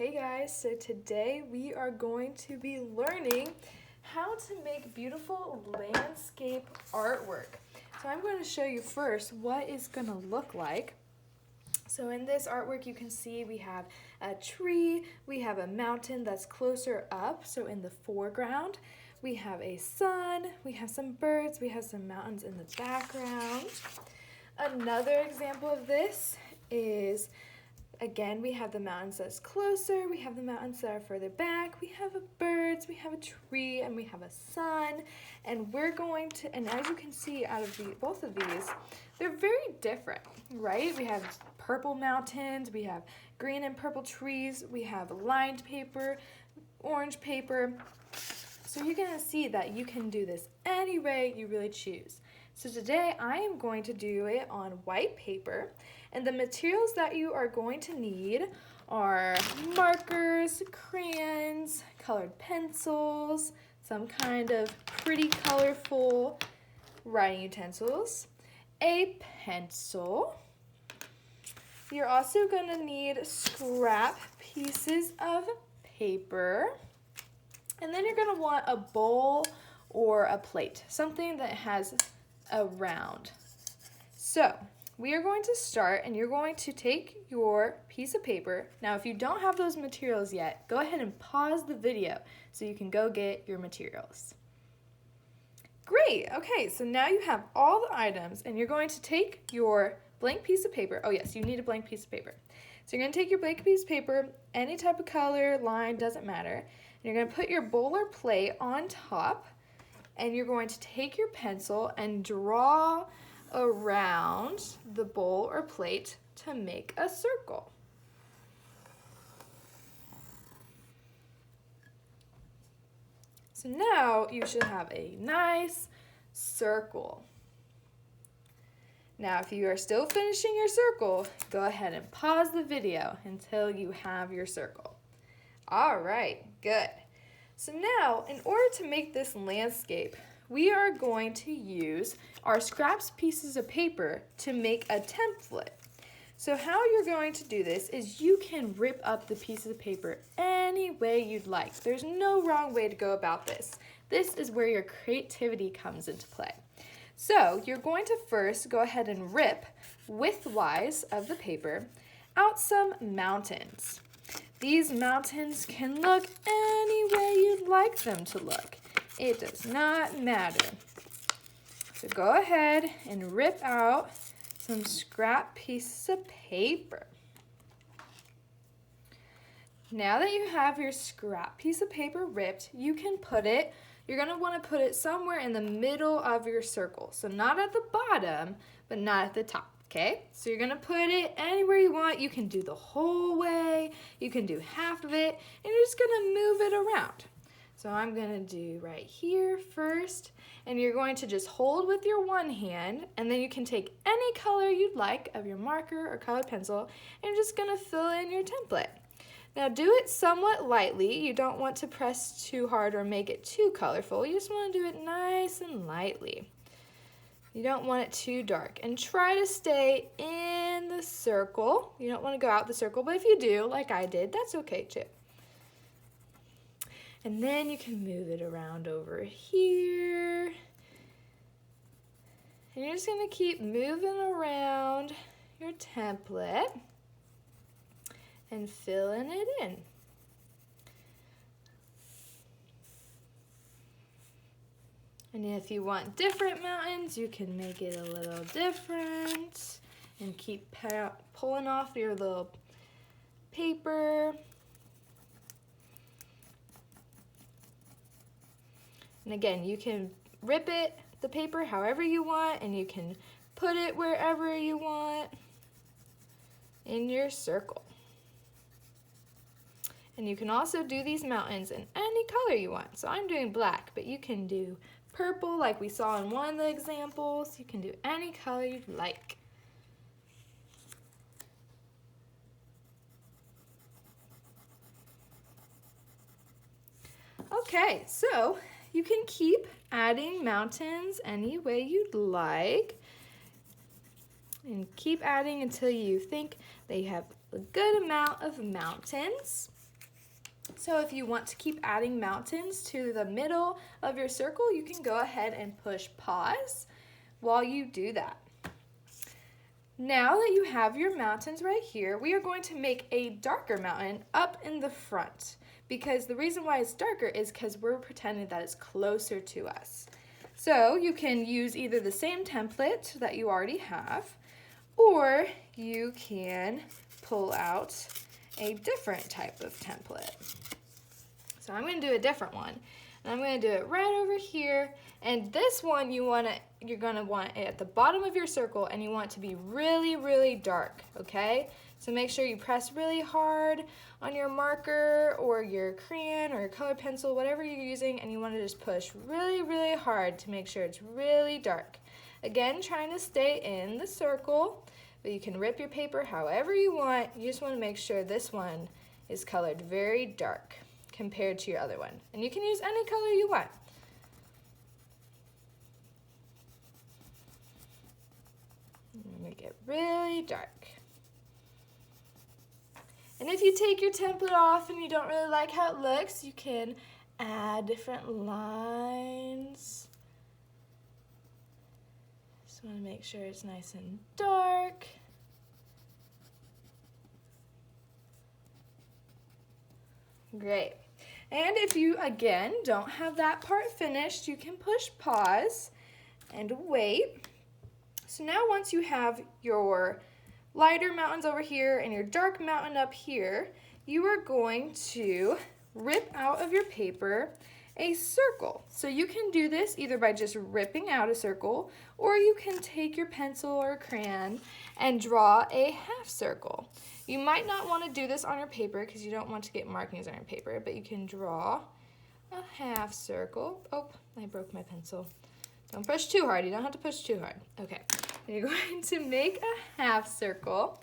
Hey guys, so today we are going to be learning how to make beautiful landscape artwork. So I'm going to show you first what it's going to look like. So in this artwork you can see we have a tree, we have a mountain that's closer up, so in the foreground. We have a sun, we have some birds, we have some mountains in the background. Another example of this is, again, we have the mountains that's closer, we have the mountains that are further back, we have birds, we have a tree, and we have a sun. And we're going to, and as you can see out of both of these, they're very different, right? We have purple mountains, we have green and purple trees, we have lined paper, orange paper. So you're gonna see that you can do this any way you really choose. So today I am going to do it on white paper, and the materials that you are going to need are markers, crayons, colored pencils, some kind of pretty colorful writing utensils, a pencil. You're also going to need scrap pieces of paper, and then you're going to want a bowl or a plate, something that has a round. So we are going to start, and you're going to take your piece of paper. Now, if you don't have those materials yet, go ahead and pause the video so you can go get your materials. Great, okay, so now you have all the items, and you're going to take your blank piece of paper. Oh yes, you need a blank piece of paper. So you're going to take your blank piece of paper, any type of color, line, doesn't matter, and you're going to put your bowl or plate on top, and you're going to take your pencil and draw around the bowl or plate to make a circle. So now you should have a nice circle. Now, if you are still finishing your circle, go ahead and pause the video until you have your circle. All right, good. So now, in order to make this landscape, we are going to use our scraps pieces of paper to make a template. So how you're going to do this is you can rip up the pieces of paper any way you'd like. There's no wrong way to go about this. This is where your creativity comes into play. So you're going to first go ahead and rip widthwise of the paper out some mountains. These mountains can look any way you'd like them to look. It does not matter. So go ahead and rip out some scrap pieces of paper. Now that you have your scrap piece of paper ripped, you can put it, you're going to want to put it somewhere in the middle of your circle. So not at the bottom, but not at the top. Okay, so you're gonna put it anywhere you want. You can do the whole way, you can do half of it, and you're just gonna move it around. So I'm gonna do right here first, and you're going to just hold with your one hand, and then you can take any color you'd like of your marker or colored pencil, and you're just gonna fill in your template. Now do it somewhat lightly. You don't want to press too hard or make it too colorful. You just wanna do it nice and lightly. You don't want it too dark, and try to stay in the circle. You don't want to go out the circle, but if you do, like I did, that's okay too. And then you can move it around over here. And you're just going to keep moving around your template and filling it in. And if you want different mountains, you can make it a little different and keep pulling off your little paper. And again, you can rip it, the paper, however you want, and you can put it wherever you want in your circle. And you can also do these mountains in any color you want. So I'm doing black, but you can do purple like we saw in one of the examples. You can do any color you'd like. Okay, so you can keep adding mountains any way you'd like. And keep adding until you think that you have a good amount of mountains. So if you want to keep adding mountains to the middle of your circle, you can go ahead and push pause while you do that. Now that you have your mountains right here, we are going to make a darker mountain up in the front, because the reason why it's darker is because we're pretending that it's closer to us. So you can use either the same template that you already have, or you can pull out a different type of template. So I'm going to do a different one. And I'm going to do it right over here. And this one you're going to want it at the bottom of your circle, and you want it to be really, really dark, okay? So make sure you press really hard on your marker or your crayon or your color pencil, whatever you're using, and you want to just push really, really hard to make sure it's really dark. Again, trying to stay in the circle, but you can rip your paper however you want. You just want to make sure this one is colored very dark compared to your other one. And you can use any color you want. Make it really dark. And if you take your template off and you don't really like how it looks, you can add different lines. Just want to make sure it's nice and dark. Great. And if you, again, don't have that part finished, you can push pause and wait. So now once you have your lighter mountains over here and your dark mountain up here, you are going to rip out of your paper a circle. So you can do this either by just ripping out a circle, or you can take your pencil or crayon and draw a half circle. You might not want to do this on your paper because you don't want to get markings on your paper, but you can draw a half circle. Oh, I broke my pencil. Don't push too hard. You don't have to push too hard. Okay. And you're going to make a half circle,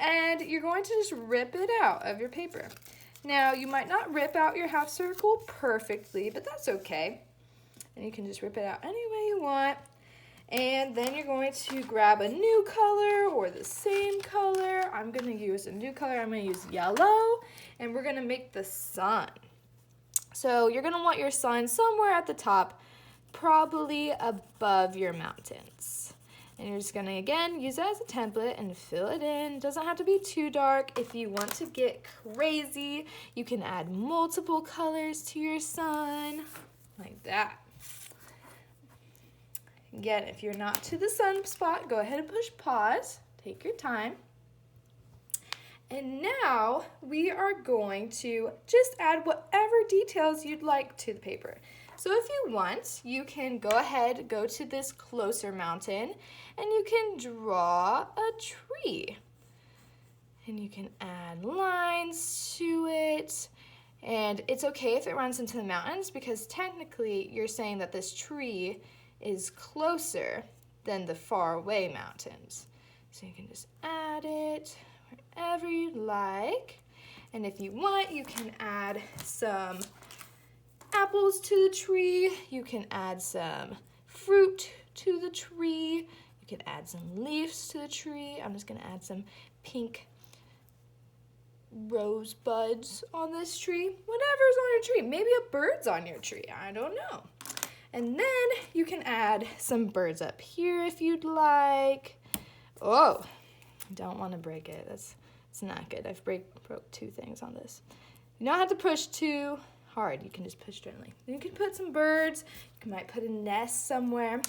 and you're going to just rip it out of your paper. Now, you might not rip out your half circle perfectly, but that's okay. And you can just rip it out any way you want. And then you're going to grab a new color or the same color. I'm going to use a new color. I'm going to use yellow, and we're going to make the sun. So you're going to want your sun somewhere at the top, probably above your mountains. And you're just going to, again, use it as a template and fill it in. It doesn't have to be too dark. If you want to get crazy, you can add multiple colors to your sun, like that. Again, if you're not to the sun spot, go ahead and push pause. Take your time. And now we are going to just add whatever details you'd like to the paper. So if you want, you can go ahead, go to this closer mountain, and you can draw a tree. And you can add lines to it. And it's okay if it runs into the mountains, because technically you're saying that this tree is closer than the far away mountains. So you can just add it wherever you'd like. And if you want, you can add some apples to the tree. You can add some fruit to the tree. You can add some leaves to the tree. I'm just gonna add some pink rose buds on this tree. Whatever's on your tree. Maybe a bird's on your tree. I don't know. And then you can add some birds up here if you'd like. Oh, don't want to break it. It's not good. I've broke two things on this. You don't have to push too hard. You can just push gently. You can put some birds. You might put a nest somewhere.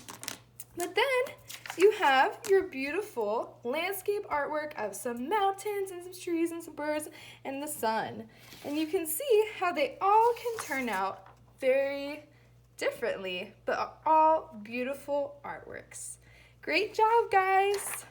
But then you have your beautiful landscape artwork of some mountains and some trees and some birds and the sun. And you can see how they all can turn out very differently, but are all beautiful artworks. Great job, guys!